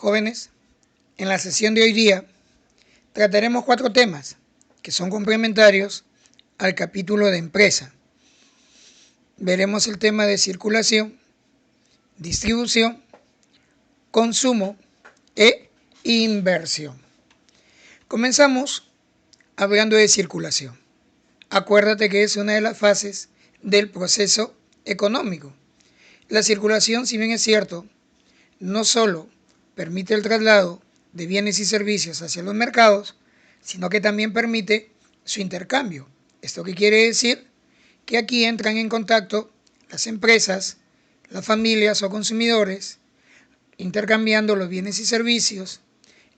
Jóvenes, en la sesión de hoy día trataremos 4 temas que son complementarios al capítulo de empresa. Veremos el tema de circulación, distribución, consumo e inversión. Comenzamos hablando de circulación. Acuérdate que es una de las fases del proceso económico. La circulación, si bien es cierto, no solo permite el traslado de bienes y servicios hacia los mercados, sino que también permite su intercambio. ¿Esto qué quiere decir? Que aquí entran en contacto las empresas, las familias o consumidores, intercambiando los bienes y servicios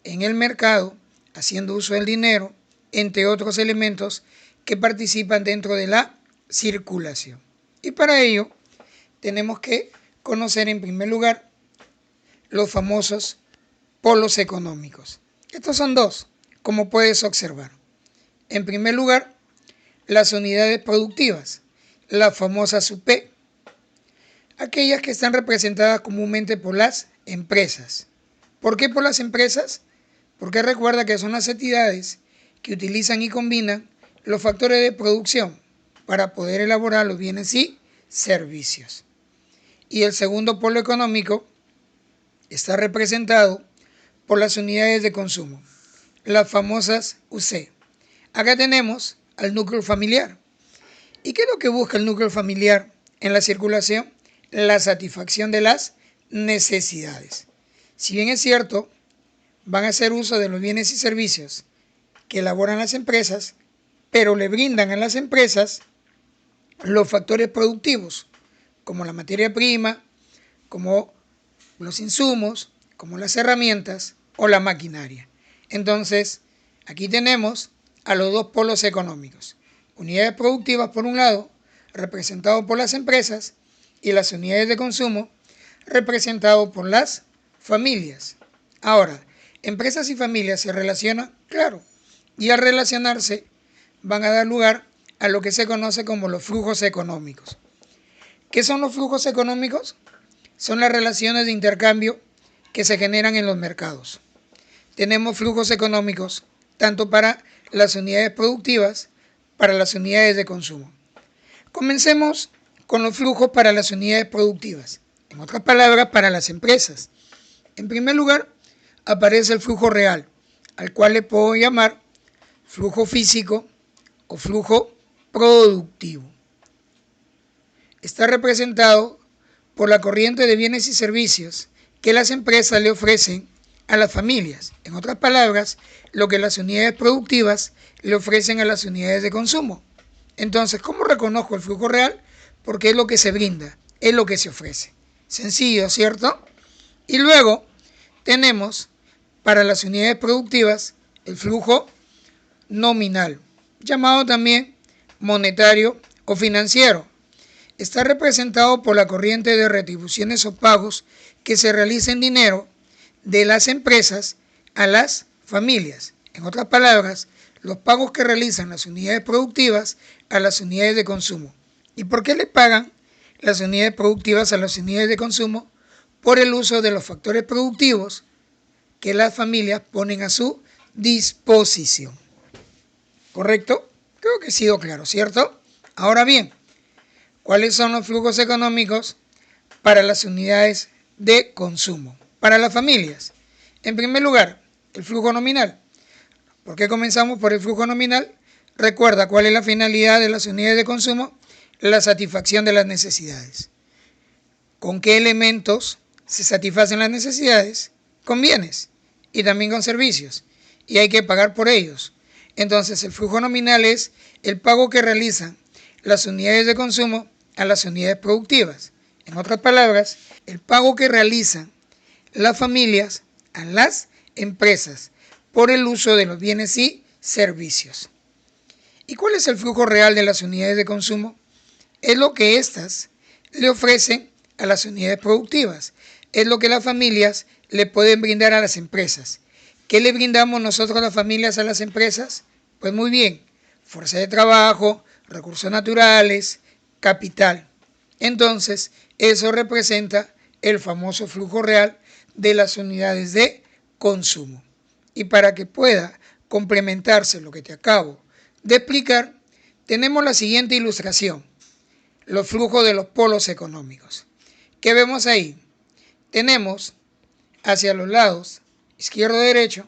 en el mercado, haciendo uso del dinero, entre otros elementos que participan dentro de la circulación. Y para ello tenemos que conocer en primer lugar los famosos polos económicos. Estos son 2, como puedes observar. En primer lugar, las unidades productivas, las famosas UP, aquellas que están representadas comúnmente por las empresas. ¿Por qué por las empresas? Porque recuerda que son las entidades que utilizan y combinan los factores de producción para poder elaborar los bienes y servicios. Y el segundo polo económico está representado por las unidades de consumo, las famosas UC. Acá tenemos al núcleo familiar. ¿Y qué es lo que busca el núcleo familiar en la circulación? La satisfacción de las necesidades. Si bien es cierto, van a hacer uso de los bienes y servicios que elaboran las empresas, pero le brindan a las empresas los factores productivos, como la materia prima, como los insumos, como las herramientas o la maquinaria. Entonces, aquí tenemos a los 2 polos económicos. Unidades productivas por un lado, representados por las empresas, y las unidades de consumo, representados por las familias. Ahora, empresas y familias se relacionan, claro, y al relacionarse van a dar lugar a lo que se conoce como los flujos económicos. ¿Qué son los flujos económicos? Son las relaciones de intercambio que se generan en los mercados. Tenemos flujos económicos tanto para las unidades productivas, para las unidades de consumo. Comencemos con los flujos para las unidades productivas, en otras palabras, para las empresas. En primer lugar, aparece el flujo real, al cual le puedo llamar flujo físico o flujo productivo. Está representado por la corriente de bienes y servicios que las empresas le ofrecen a las familias. En otras palabras, lo que las unidades productivas le ofrecen a las unidades de consumo. Entonces, ¿cómo reconozco el flujo real? Porque es lo que se brinda, es lo que se ofrece. Sencillo, ¿cierto? Y luego tenemos para las unidades productivas el flujo nominal, llamado también monetario o financiero. Está representado por la corriente de retribuciones o pagos que se realiza en dinero de las empresas a las familias. En otras palabras, los pagos que realizan las unidades productivas a las unidades de consumo. ¿Y por qué le pagan las unidades productivas a las unidades de consumo? Por el uso de los factores productivos que las familias ponen a su disposición. ¿Correcto? Creo que ha sido claro, ¿cierto? Ahora bien, ¿cuáles son los flujos económicos para las unidades de consumo? Para las familias. En primer lugar, el flujo nominal. ¿Por qué comenzamos por el flujo nominal? Recuerda cuál es la finalidad de las unidades de consumo: la satisfacción de las necesidades. ¿Con qué elementos se satisfacen las necesidades? Con bienes y también con servicios. Y hay que pagar por ellos. Entonces, el flujo nominal es el pago que realizan las unidades de consumo a las unidades productivas. En otras palabras, el pago que realizan las familias a las empresas por el uso de los bienes y servicios. ¿Y cuál es el flujo real de las unidades de consumo? Es lo que éstas le ofrecen a las unidades productivas. Es lo que las familias le pueden brindar a las empresas. ¿Qué le brindamos nosotros las familias a las empresas? Pues muy bien, fuerza de trabajo, recursos naturales, capital. Entonces, eso representa el famoso flujo real de las unidades de consumo. Y para que pueda complementarse lo que te acabo de explicar, tenemos la siguiente ilustración: los flujos de los polos económicos. ¿Qué vemos ahí? Tenemos hacia los lados izquierdo y derecho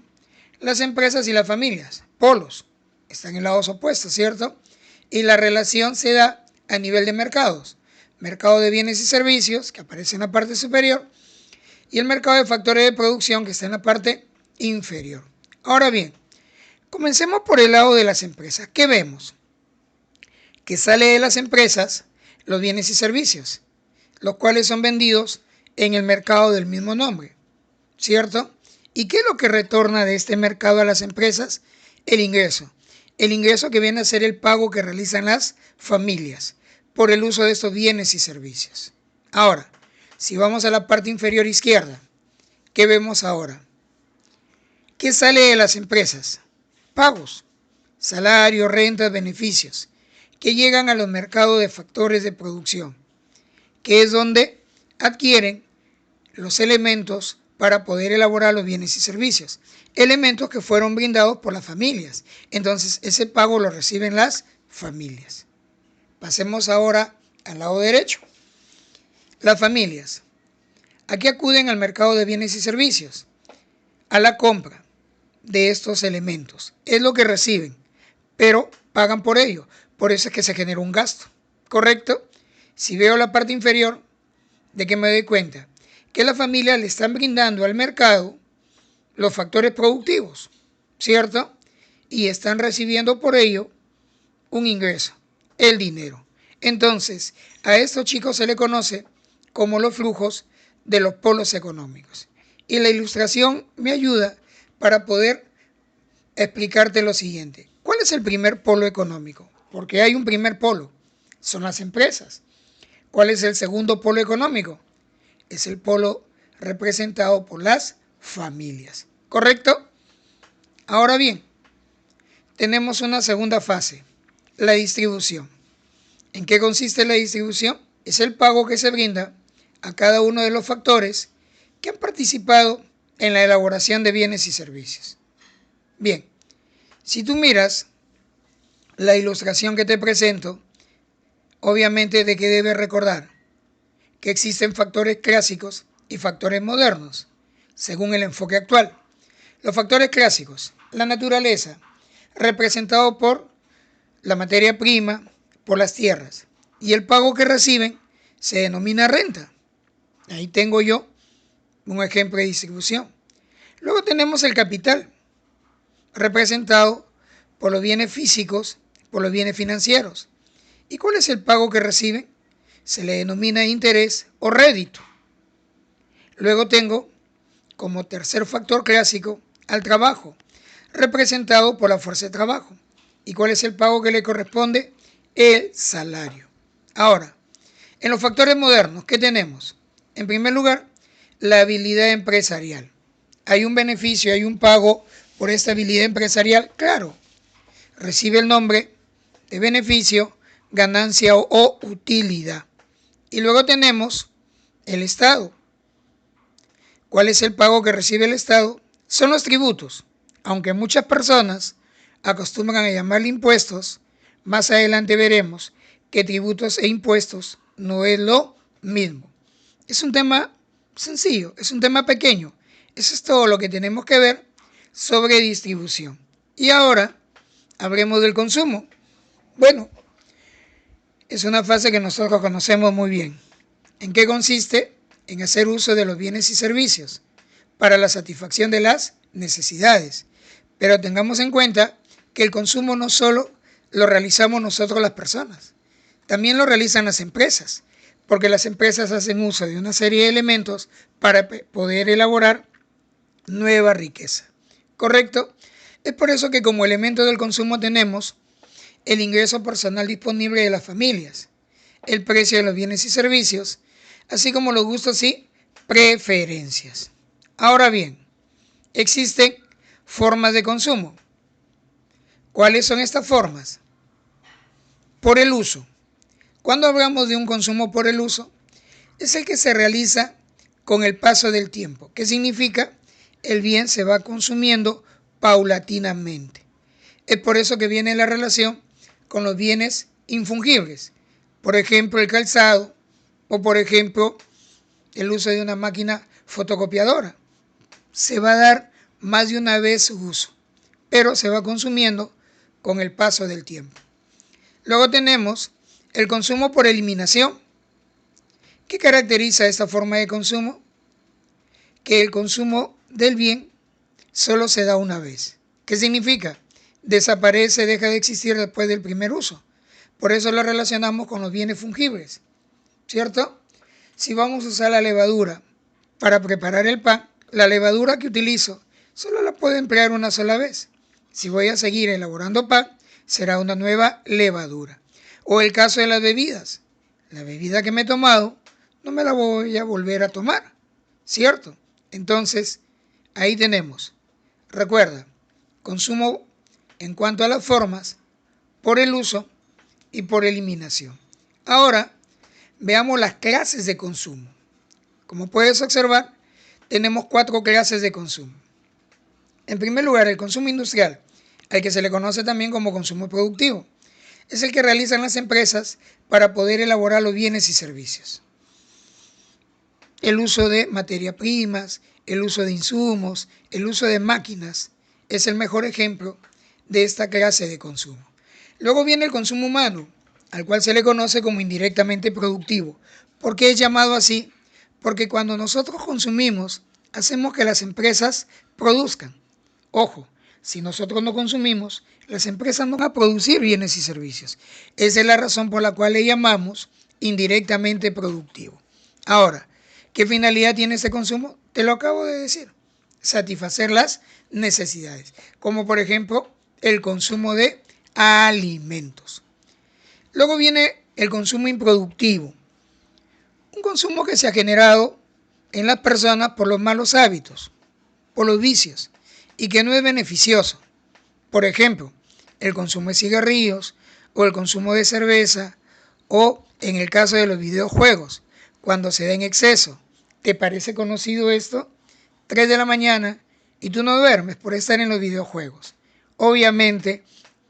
las empresas y las familias, polos, están en lados opuestos, ¿cierto? Y la relación se da a nivel de mercados: mercado de bienes y servicios, que aparece en la parte superior, y el mercado de factores de producción, que está en la parte inferior. Ahora bien, comencemos por el lado de las empresas. ¿Qué vemos? Que sale de las empresas los bienes y servicios, los cuales son vendidos en el mercado del mismo nombre, ¿cierto? ¿Y qué es lo que retorna de este mercado a las empresas? El ingreso. El ingreso que viene a ser el pago que realizan las familias por el uso de estos bienes y servicios. Ahora, si vamos a la parte inferior izquierda, ¿qué vemos ahora? ¿Qué sale de las empresas? Pagos, salarios, rentas, beneficios, que llegan a los mercados de factores de producción, que es donde adquieren los elementos para poder elaborar los bienes y servicios, elementos que fueron brindados por las familias. Entonces, ese pago lo reciben las familias. Pasemos ahora al lado derecho. Las familias. Aquí acuden al mercado de bienes y servicios, a la compra de estos elementos. Es lo que reciben, pero pagan por ello. Por eso es que se genera un gasto, ¿correcto? Si veo la parte inferior, ¿de qué me doy cuenta? Que las familias le están brindando al mercado los factores productivos, ¿cierto? Y están recibiendo por ello un ingreso, el dinero. Entonces, a estos chicos se le conoce como los flujos de los polos económicos. Y la ilustración me ayuda para poder explicarte lo siguiente. ¿Cuál es el primer polo económico? Porque hay un primer polo, son las empresas. ¿Cuál es el segundo polo económico? Es el polo representado por las familias, ¿correcto? Ahora bien, tenemos una segunda fase, la distribución. ¿En qué consiste la distribución? Es el pago que se brinda a cada uno de los factores que han participado en la elaboración de bienes y servicios. Bien, si tú miras la ilustración que te presento, obviamente de que debes recordar que existen factores clásicos y factores modernos, según el enfoque actual. Los factores clásicos, la naturaleza, representado por la materia prima, por las tierras, y el pago que reciben se denomina renta. Ahí tengo yo un ejemplo de distribución. Luego tenemos el capital, representado por los bienes físicos, por los bienes financieros. ¿Y cuál es el pago que reciben? Se le denomina interés o rédito. Luego tengo como tercer factor clásico al trabajo, representado por la fuerza de trabajo. ¿Y cuál es el pago que le corresponde? El salario. Ahora, en los factores modernos, ¿qué tenemos? En primer lugar, la habilidad empresarial. ¿Hay un beneficio, hay un pago por esta habilidad empresarial? Claro, recibe el nombre de beneficio, ganancia o utilidad. Y luego tenemos el Estado. ¿Cuál es el pago que recibe el Estado? Son los tributos. Aunque muchas personas acostumbran a llamarle impuestos, más adelante veremos que tributos e impuestos no es lo mismo. Es un tema sencillo, es un tema pequeño. Eso es todo lo que tenemos que ver sobre distribución. Y ahora hablemos del consumo. Bueno, es una fase que nosotros conocemos muy bien. ¿En qué consiste? En hacer uso de los bienes y servicios para la satisfacción de las necesidades. Pero tengamos en cuenta que el consumo no solo lo realizamos nosotros las personas, también lo realizan las empresas, porque las empresas hacen uso de una serie de elementos para poder elaborar nueva riqueza. ¿Correcto? Es por eso que como elemento del consumo tenemos el ingreso personal disponible de las familias, el precio de los bienes y servicios, así como los gustos y preferencias. Ahora bien, existen formas de consumo. ¿Cuáles son estas formas? Por el uso. Cuando hablamos de un consumo por el uso, es el que se realiza con el paso del tiempo. ¿Qué significa? El bien se va consumiendo paulatinamente. Es por eso que viene la relación con los bienes infungibles. Por ejemplo, el calzado o por ejemplo, el uso de una máquina fotocopiadora. Se va a dar más de una vez su uso, pero se va consumiendo con el paso del tiempo. Luego tenemos el consumo por eliminación. ¿Qué caracteriza esta forma de consumo? Que el consumo del bien solo se da una vez. ¿Qué significa? Desaparece, deja de existir después del primer uso. Por eso lo relacionamos con los bienes fungibles, ¿cierto? Si vamos a usar la levadura para preparar el pan, la levadura que utilizo solo la puedo emplear una sola vez. Si voy a seguir elaborando pan, será una nueva levadura. O el caso de las bebidas. La bebida que me he tomado, no me la voy a volver a tomar, ¿cierto? Entonces, ahí tenemos. Recuerda, consumo en cuanto a las formas, por el uso y por eliminación. Ahora, veamos las clases de consumo. Como puedes observar, tenemos 4 clases de consumo. En primer lugar, el consumo industrial, al que se le conoce también como consumo productivo. Es el que realizan las empresas para poder elaborar los bienes y servicios. El uso de materias primas, el uso de insumos, el uso de máquinas, es el mejor ejemplo de esta clase de consumo. Luego viene el consumo humano, al cual se le conoce como indirectamente productivo. ¿Por qué es llamado así? Porque cuando nosotros consumimos, hacemos que las empresas produzcan. Ojo, si nosotros no consumimos, las empresas no van a producir bienes y servicios. Esa es la razón por la cual le llamamos indirectamente productivo. Ahora, ¿qué finalidad tiene ese consumo? Te lo acabo de decir. Satisfacer las necesidades, como por ejemplo el consumo de alimentos. Luego viene el consumo improductivo, un consumo que se ha generado en las personas por los malos hábitos, por los vicios, y que no es beneficioso. Por ejemplo, el consumo de cigarrillos o el consumo de cerveza o en el caso de los videojuegos, cuando se da en exceso. ¿Te parece conocido esto? 3 de la mañana y tú no duermes por estar en los videojuegos. Obviamente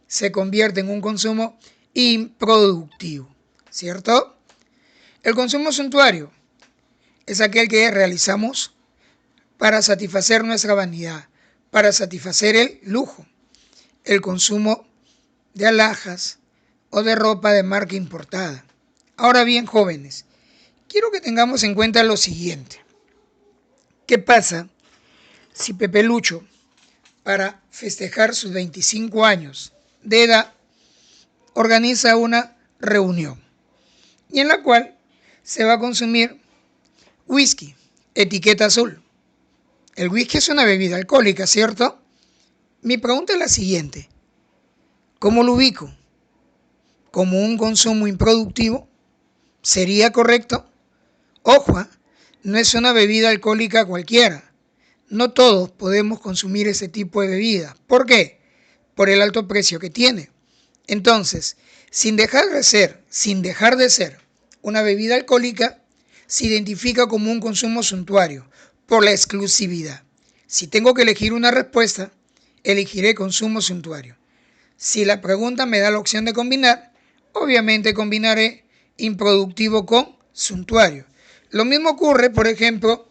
se convierte en un consumo improductivo, ¿cierto? El consumo suntuario es aquel que realizamos para satisfacer nuestra vanidad, para satisfacer el lujo. El consumo de alhajas o de ropa de marca importada. Ahora bien, jóvenes, quiero que tengamos en cuenta lo siguiente. ¿Qué pasa si Pepe Lucho, para festejar sus 25 años de edad, organiza una reunión y en la cual se va a consumir whisky, etiqueta azul? El whisky es una bebida alcohólica, ¿cierto? Mi pregunta es la siguiente. ¿Cómo lo ubico? ¿Como un consumo improductivo? ¿Sería correcto? Ojo, no es una bebida alcohólica cualquiera. No todos podemos consumir ese tipo de bebida. ¿Por qué? Por el alto precio que tiene. Entonces, sin dejar de ser una bebida alcohólica, se identifica como un consumo suntuario por la exclusividad. Si tengo que elegir una respuesta, elegiré consumo suntuario. Si la pregunta me da la opción de combinar, obviamente combinaré improductivo con suntuario. Lo mismo ocurre, por ejemplo,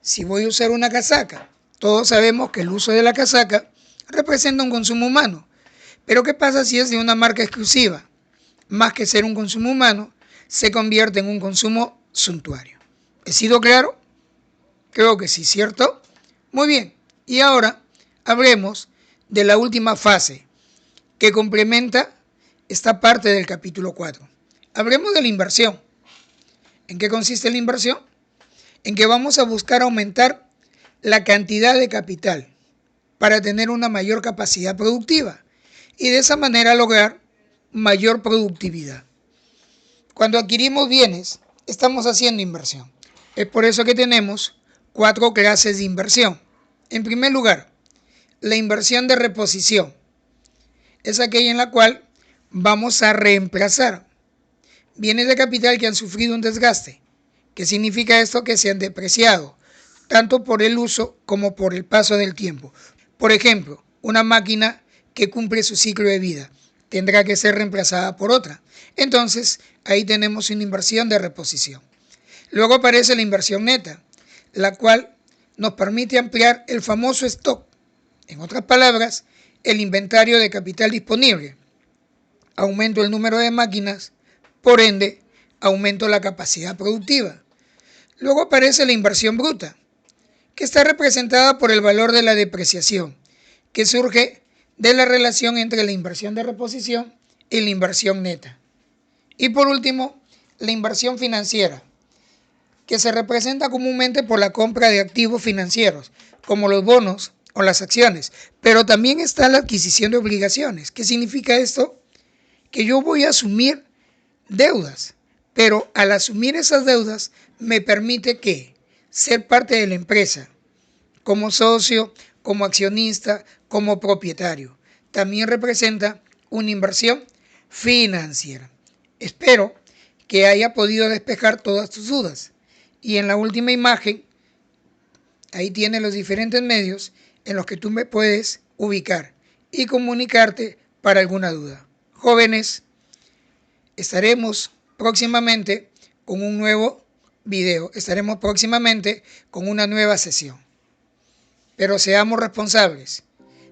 si voy a usar una casaca. Todos sabemos que el uso de la casaca representa un consumo humano. Pero ¿qué pasa si es de una marca exclusiva? Más que ser un consumo humano, se convierte en un consumo suntuario. ¿He sido claro? Creo que sí, ¿cierto? Muy bien. Y ahora hablemos de la última fase que complementa esta parte del capítulo 4. Hablemos de la inversión. ¿En qué consiste la inversión? En que vamos a buscar aumentar la cantidad de capital para tener una mayor capacidad productiva y de esa manera lograr mayor productividad. Cuando adquirimos bienes, estamos haciendo inversión. Es por eso que tenemos 4 clases de inversión. En primer lugar, la inversión de reposición. Es aquella en la cual vamos a reemplazar bienes de capital que han sufrido un desgaste. ¿Qué significa esto? Que se han depreciado, tanto por el uso como por el paso del tiempo. Por ejemplo, una máquina que cumple su ciclo de vida tendrá que ser reemplazada por otra. Entonces, ahí tenemos una inversión de reposición. Luego aparece la inversión neta, la cual nos permite ampliar el famoso stock. En otras palabras, el inventario de capital disponible. Aumento el número de máquinas, por ende, aumento la capacidad productiva. Luego aparece la inversión bruta, que está representada por el valor de la depreciación, que surge de la relación entre la inversión de reposición y la inversión neta. Y por último, la inversión financiera, que se representa comúnmente por la compra de activos financieros, como los bonos o las acciones, pero también está la adquisición de obligaciones. ¿Qué significa esto? Que yo voy a asumir deudas, pero al asumir esas deudas me permite que ser parte de la empresa, como socio, como accionista, como propietario. También representa una inversión financiera. Espero que haya podido despejar todas tus dudas. Y en la última imagen, ahí tienes los diferentes medios en los que tú me puedes ubicar y comunicarte para alguna duda. Jóvenes, estaremos próximamente con un nuevo video, estaremos próximamente con una nueva sesión. Pero seamos responsables,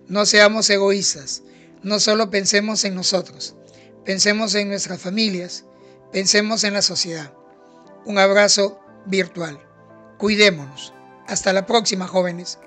no seamos egoístas, no solo pensemos en nosotros, pensemos en nuestras familias, pensemos en la sociedad. Un abrazo virtual. Cuidémonos. Hasta la próxima, jóvenes.